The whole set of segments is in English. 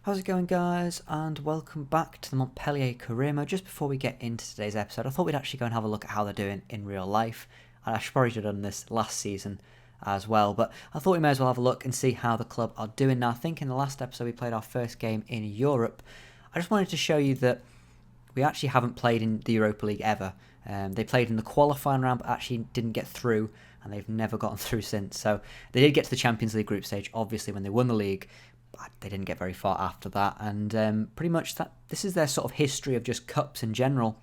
How's it going, guys, and welcome back to the Montpellier career mode. Just before we get into today's episode, I thought we'd actually go and have a look at how they're doing in real life. And I should probably have done this last season as well, but I thought we may as well have a look and see how the club are doing. Now, I think in the last episode we played our first game in Europe. I just wanted to show you that we actually haven't played in the Europa League ever. They played in the qualifying round, but actually didn't get through, and they've never gotten through since. So they did get to the Champions League group stage, obviously, when they won the league. They didn't get very far after that, and pretty much this is their sort of history of just cups in general.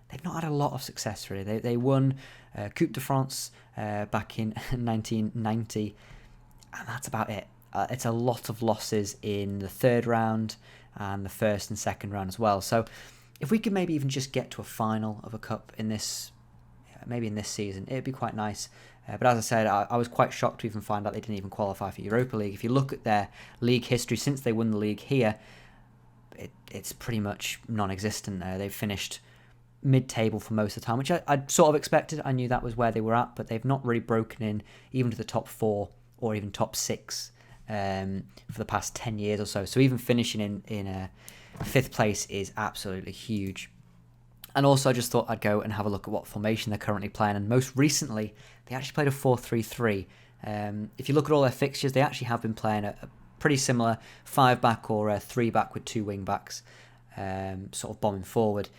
They've not had a lot of success, really. They won Coupe de France back in 1990, and that's about it. It's a lot of losses in the third round and the first and second round as well. So if we could maybe even just get to a final of a cup in this, maybe in this season, it'd be quite nice. But as I said, I was quite shocked to even find out they didn't even qualify for Europa League. If you look at their league history since they won the league here, it's pretty much non-existent. They've finished mid-table for most of the time, which I sort of expected. I knew that was where they were at, but they've not really broken in even to the top 4 or even top 6 for the past 10 years or so. So even finishing in 5th place is absolutely huge. And also, I just thought I'd go and have a look at what formation they're currently playing. And most recently, they actually played a 4-3-3. If you look at all their fixtures, they actually have been playing a pretty similar 5-back or a 3-back with 2 wing-backs, sort of bombing forward.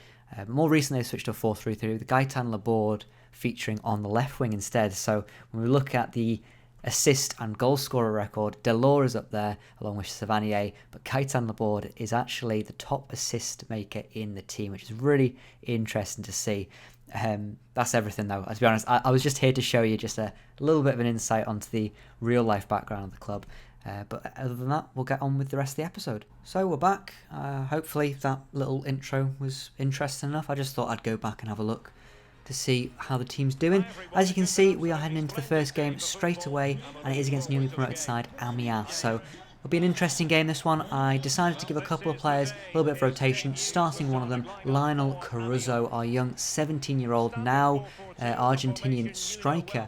More recently, they switched to a 4-3-3 with Gaëtan Laborde featuring on the left wing instead. So when we look at the assist and goal scorer record, Delors is up there along with Savanier, but Gaëtan Laborde is actually the top assist maker in the team, which is really interesting to see. That's everything though. To be honest, I was just here to show you just a little bit of an insight onto the real life background of the club. But other than that, we'll get on with the rest of the episode. So we're back. Hopefully that little intro was interesting enough. I just thought I'd go back and have a look to see how the team's doing. As you can see, we are heading into the first game straight away, and it is against newly promoted side Amiens. So it'll be an interesting game, this one. I decided to give a couple of players a little bit of rotation, starting one of them, Lionel Caruso, our young 17-year-old, now Argentinian striker.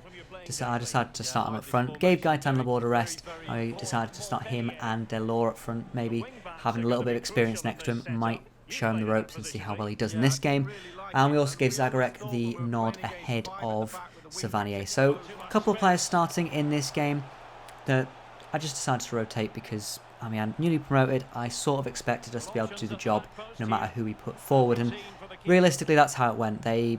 I decided to start him up front, gave Gaëtan Laborde a rest. I decided to start him and Delors up front, maybe having a little bit of experience next to him might show him the ropes and see how well he does in this game. And we also gave Zagarek the nod ahead of Savanier. So a couple of players starting in this game that I just decided to rotate because, I mean, newly promoted, I sort of expected us to be able to do the job no matter who we put forward. And realistically, that's how it went. They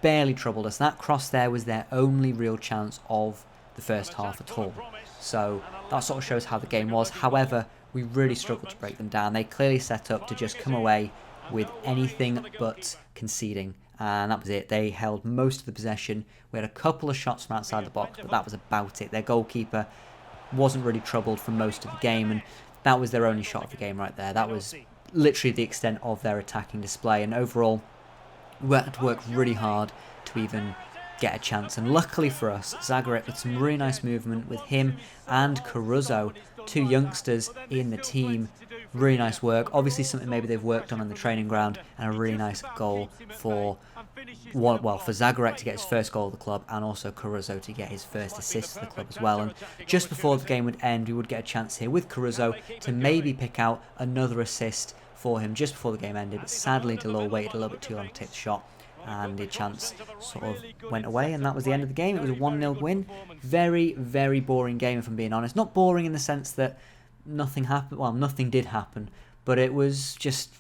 barely troubled us. That cross there was their only real chance of the first half at all. So that sort of shows how the game was. However, we really struggled to break them down. They clearly set up to just come away with anything but conceding, and that was it. They held most of the possession. We had a couple of shots from outside the box, but that was about it. Their goalkeeper wasn't really troubled for most of the game, and that was their only shot of the game right there. That was literally the extent of their attacking display, and overall we had to work really hard to even get a chance. And luckily for us, Zagarek with some really nice movement with him and Caruso, 2 youngsters in the team. Really nice work. Obviously something maybe they've worked on the training ground, and a really nice goal for Zagarek to get his first goal of the club, and also Caruso to get his first assist for the club as well. And just before the game would end, we would get a chance here with Caruso to maybe pick out another assist for him just before the game ended, but sadly Delors waited a little bit too long to take the shot, and the chance sort of went away, and that was the end of the game. It was a 1-0 win. Very, very boring game, if I'm being honest. Not boring in the sense that nothing happened. Well, nothing did happen, but it was just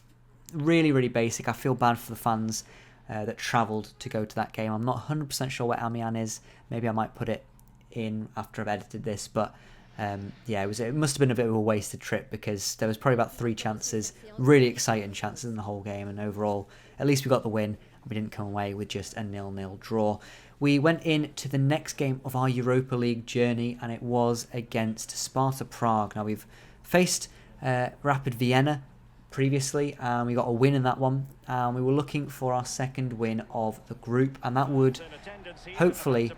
really, really basic. I feel bad for the fans that travelled to go to that game. I'm not 100% sure where Amiens is. Maybe I might put it in after I've edited this, but yeah, it must have been a bit of a wasted trip because there was probably about 3 chances, really exciting chances in the whole game, and overall, at least we got the win. We didn't come away with just a 0-0 draw. We went into the next game of our Europa League journey, and it was against Sparta Prague. Now, we've faced Rapid Vienna previously, and we got a win in that one. We were looking for our second win of the group, and that would hopefully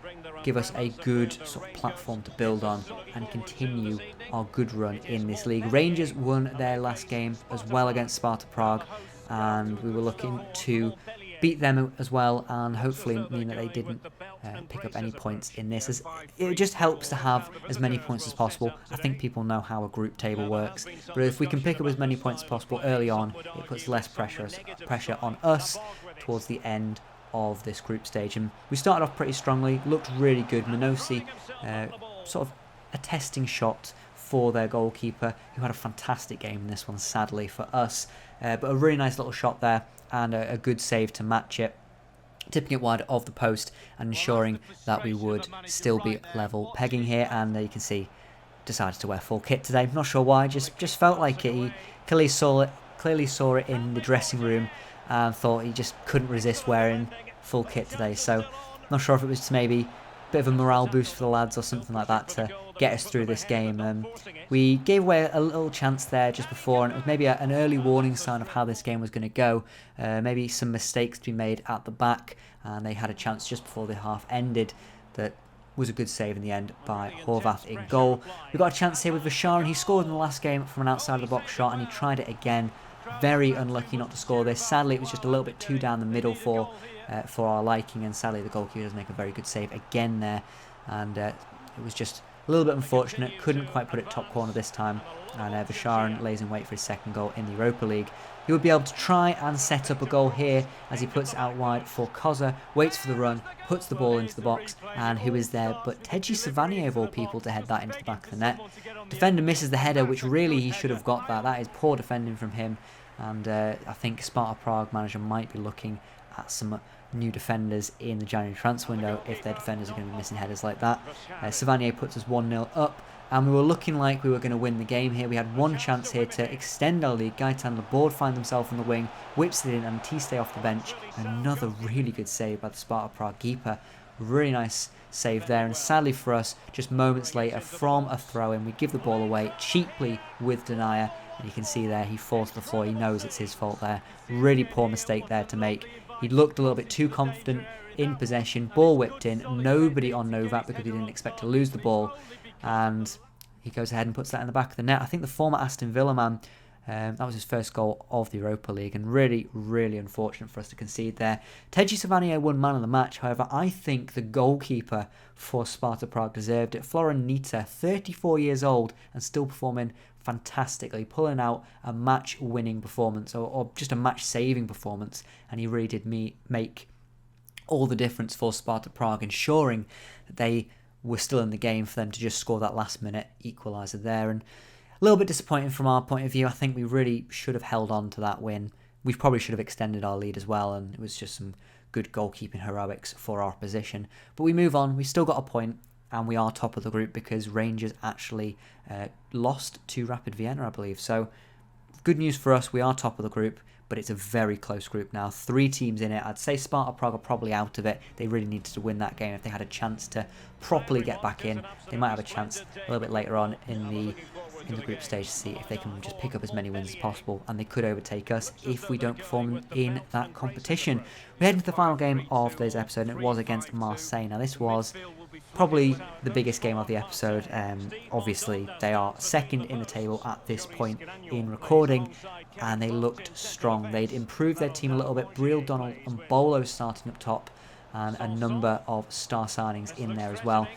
give us a good sort of platform to build on and continue our good run in this league. Rangers won their last game as well against Sparta Prague, and we were looking to beat them as well, and hopefully mean that they didn't pick up any points in this. As it just helps to have as many points as possible. I think people know how a group table works, but if we can pick up as many points as possible early on, it puts less pressure on us towards the end of this group stage. And we started off pretty strongly, looked really good. Minosi, sort of a testing shot for their goalkeeper, who had a fantastic game in this one, sadly for us, but a really nice little shot there, and a good save to match it, tipping it wide of the post and ensuring that we would still be level pegging here. And you can see, decided to wear full kit today. I'm not sure why, just felt like it. He clearly saw it in the dressing room and thought he just couldn't resist wearing full kit today. So not sure if it was to maybe a bit of a morale boost for the lads or something like that to get us through this game. We gave away a little chance there just before, and it was maybe an early warning sign of how this game was going to go. Maybe some mistakes to be made at the back, and they had a chance just before the half ended that was a good save in the end by Horvath in goal. We got a chance here with Vashar, and he scored in the last game from an outside of the box shot, and he tried it again. Very unlucky not to score this. Sadly, it was just a little bit too down the middle for our liking, and sadly the goalkeeper does make a very good save again there, and it was just a little bit unfortunate. Couldn't quite put it top corner this time, and Vasharan lays in wait for his second goal in the Europa League. He would be able to try and set up a goal here as he puts it out wide for Koza, waits for the run, puts the ball into the box, and who is there but Teji Savanier of all people to head that into the back of the net. Defender misses the header, which really he should have got that. That is poor defending from him, and I think Sparta Prague manager might be looking at some new defenders in the January transfer window if their defenders are going to be missing headers like that. Savanier puts us 1-0 up, and we were looking like we were going to win the game here. We had one chance here to extend our lead. Gaitan Laborde finds himself on the wing, whips it in, and Tiste off the bench. Another really good save by the Sparta Prague keeper. Really nice save there, and sadly for us, just moments later from a throw-in, we give the ball away cheaply with Denier, and you can see there he falls to the floor. He knows it's his fault there. Really poor mistake there to make. He looked a little bit too confident in possession. Ball whipped in. Nobody on Novak because he didn't expect to lose the ball. And he goes ahead and puts that in the back of the net. I think the former Aston Villa man, that was his first goal of the Europa League. And really, really unfortunate for us to concede there. Teji Savanier won man of the match. However, I think the goalkeeper for Sparta Prague deserved it. Florin Nita, 34 years old and still performing fantastically, pulling out a match-winning performance or just a match-saving performance, and he really did make all the difference for Sparta Prague, ensuring that they were still in the game for them to just score that last-minute equaliser there. And a little bit disappointing from our point of view. I think we really should have held on to that win. We probably should have extended our lead as well, and it was just some good goalkeeping heroics for our opposition. But we move on. We still got a point, and we are top of the group because Rangers actually lost to Rapid Vienna, I believe. So good news for us, we are top of the group, but it's a very close group now. 3 teams in it. I'd say Sparta Prague are probably out of it. They really needed to win that game if they had a chance to properly get back in. They might have a chance a little bit later on in the group stage to see if they can just pick up as many wins as possible, and they could overtake us if we don't perform in that competition. We head into the final game of today's episode, and it was against Marseille. Now this was probably the biggest game of the episode. Obviously they are second in the table at this point in recording, and they looked strong. They'd improved their team a little bit. Briel, Donald and Bolo starting up top, and a number of star signings in there as well.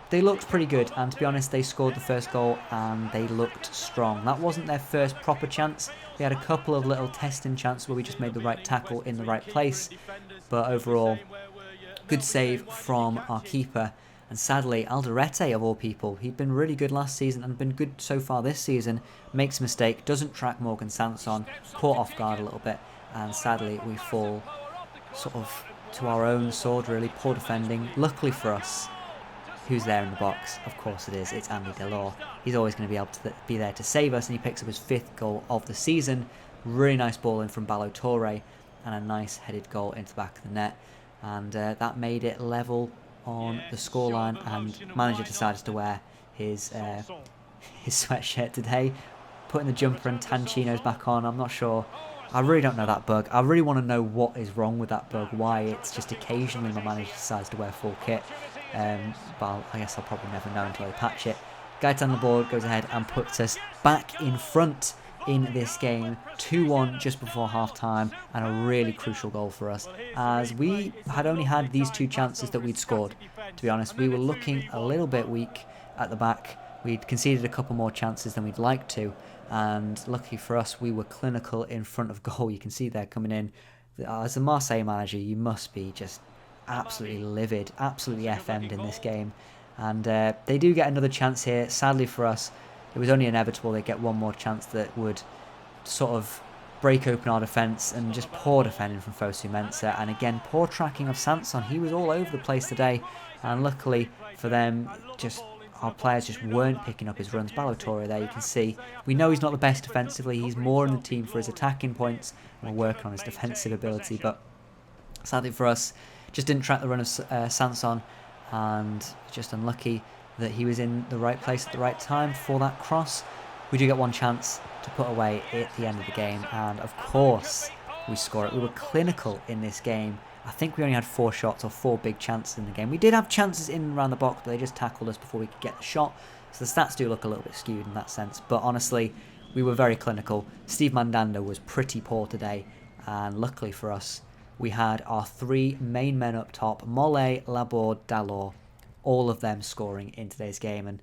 They looked pretty good, and to be honest, they scored the first goal and they looked strong. That wasn't their first proper chance. They had a couple of little testing chances where we just made the right tackle in the right place, but overall, good save from our keeper. And sadly, Alderete, of all people, he'd been really good last season and been good so far this season, makes a mistake, doesn't track Morgan Sanson, caught off guard a little bit, and sadly we fall sort of to our own sword, really. Poor defending. Luckily for us, who's there in the box? Of course it is. It's Andy Delors. He's always going to be able to be there to save us, and he picks up his 5th goal of the season. Really nice ball in from Ballo-Torre, and a nice headed goal into the back of the net. And that made it level on the scoreline, and manager decided to wear his sweatshirt today, putting the jumper and Tanchinos back on. I'm not sure. I really don't know that bug. I really want to know what is wrong with that bug, why it's just occasionally my manager decides to wear full kit. But I guess I'll probably never know until I patch it. Gaitan Laborde goes ahead and puts us back in front in this game. 2-1 just before half-time, and a really crucial goal for us, as we had only had these 2 chances that we'd scored. To be honest, we were looking a little bit weak at the back. We'd conceded a couple more chances than we'd like to, and lucky for us, we were clinical in front of goal. You can see they're coming in. As a Marseille manager, you must be just absolutely livid, absolutely FM'd in this game. And they do get another chance here. Sadly for us, it was only inevitable they'd get one more chance that would sort of break open our defence, and just poor defending from Fosu Mensah. And again, poor tracking of Sanson. He was all over the place today, and luckily for them, just our players just weren't picking up his runs. Balotore there, you can see. We know he's not the best defensively. He's more in the team for his attacking points, and we're working on his defensive ability. But sadly for us, just didn't track the run of Sanson, and just unlucky that he was in the right place at the right time for that cross. We do get one chance to put away at the end of the game, and of course we score it. We were clinical in this game. I think we only had 4 shots or 4 big chances in the game. We did have chances in and around the box, but they just tackled us before we could get the shot. So the stats do look a little bit skewed in that sense. But honestly, we were very clinical. Steve Mandanda was pretty poor today, and luckily for us, we had our 3 main men up top, Mollet, Laborde, Dalot, all of them scoring in today's game. And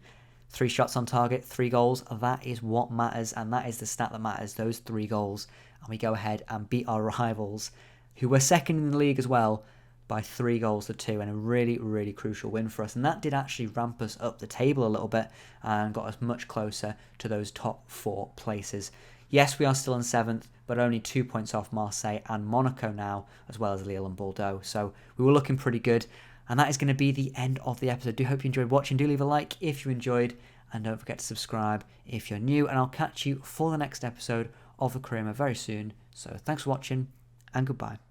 3 shots on target, 3 goals, that is what matters, and that is the stat that matters, those 3 goals. And we go ahead and beat our rivals, who were second in the league as well, by 3 goals to 2, and a really, really crucial win for us. And that did actually ramp us up the table a little bit and got us much closer to those top 4 places. Yes, we are still in 7th, but only 2 points off Marseille and Monaco now, as well as Lille and Bordeaux. So we were looking pretty good. And that is going to be the end of the episode. Do hope you enjoyed watching. Do leave a like if you enjoyed. And don't forget to subscribe if you're new. And I'll catch you for the next episode of the Career Mode very soon. So thanks for watching, and goodbye.